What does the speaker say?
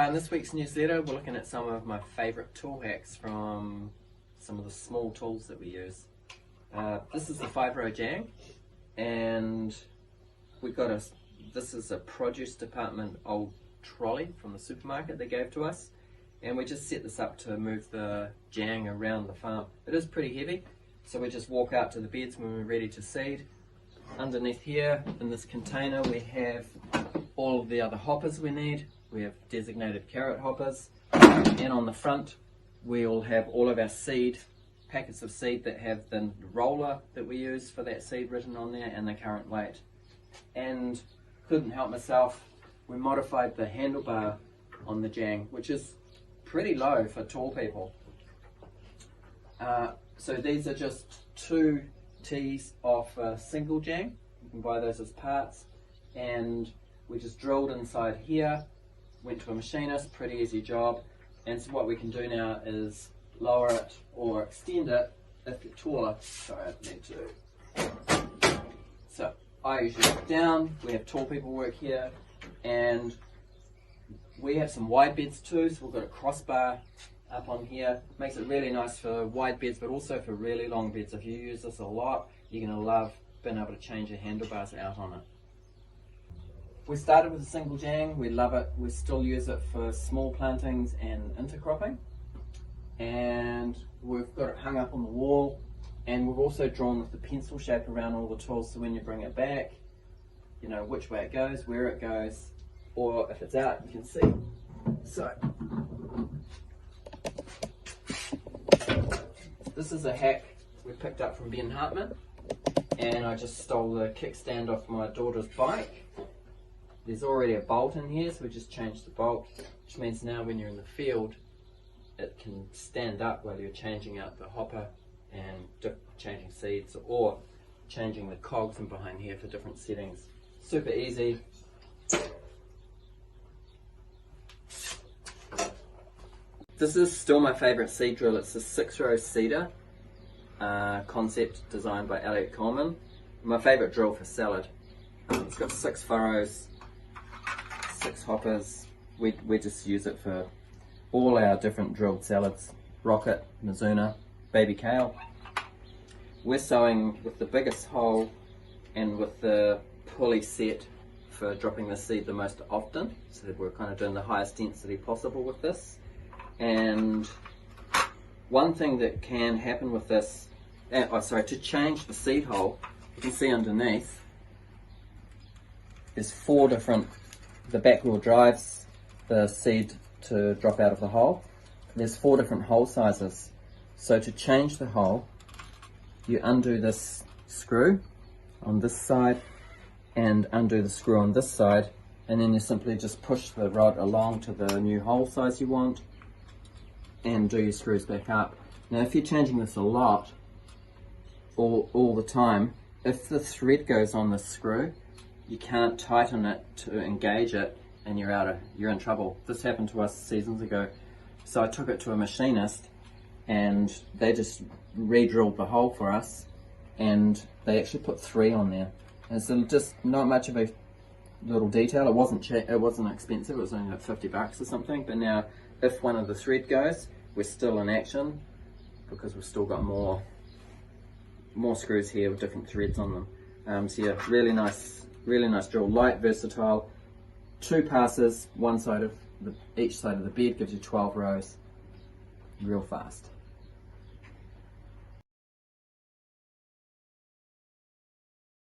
In this week's newsletter, we're looking at some of my favourite tool hacks from some of the small tools that we use. This is the 5-row JANG, and this is a produce department old trolley from the supermarket they gave to us, and we just set this up to move the JANG around the farm. It is pretty heavy, so we just walk out to the beds when we're ready to seed. Underneath here in this container we have all of the other hoppers we need. We have designated carrot hoppers, and on the front we'll have all of our seed, packets of seed that have the roller that we use for that seed written on there and the current weight. And couldn't help myself, we modified the handlebar on the JANG, which is pretty low for tall people. So these are just 2 T's off a single JANG. You can buy those as parts, and we just drilled inside here, went to a machinist, pretty easy job. And so what we can do now is lower it or extend it if you're taller. Sorry, I need to. So I usually look down, we have tall people work here, and we have some wide beds too, so we've got a crossbar up on here. Makes it really nice for wide beds, but also for really long beds. If you use this a lot, you're going to love being able to change your handlebars out on it. We started with a single JANG, we love it. We still use it for small plantings and intercropping. And we've got it hung up on the wall, and we've also drawn with the pencil shape around all the tools, so when you bring it back, you know which way it goes, where it goes, or if it's out, you can see. So, this is a hack we picked up from Ben Hartman, and I just stole the kickstand off my daughter's bike. There's already a bolt in here, so we just changed the bolt, which means now when you're in the field, it can stand up while you're changing out the hopper and changing seeds, or changing the cogs in behind here for different settings. Super easy. This is still my favourite seed drill. It's a 6-row seeder concept designed by Elliot Coleman. My favourite drill for salad. It's got 6 furrows, 6 hoppers. We just use it for all our different drilled salads. Rocket, Mizuna, baby kale. We're sowing with the biggest hole and with the pulley set for dropping the seed the most often. So we're kind of doing the highest density possible with this. And one thing that can happen with this, to change the seed hole, you can see underneath is 4 different, the back wheel drives the seed to drop out of the hole. There's 4 different hole sizes. So to change the hole, you undo this screw on this side and undo the screw on this side, and then you simply just push the rod along to the new hole size you want and do your screws back up. Now if you're changing this a lot, all the time, if the thread goes on the screw, you can't tighten it to engage it, and you're in trouble. This happened to us seasons ago. So I took it to a machinist, and they just re-drilled the hole for us, and they actually put 3 on there. And so just not much of a little detail. It wasn't expensive. It was only like $50 or something. But now, if one of the thread goes, we're still in action because we've still got more screws here with different threads on them. So yeah, really nice drill. Light, versatile. 2 passes, each side of the bed gives you 12 rows, real fast.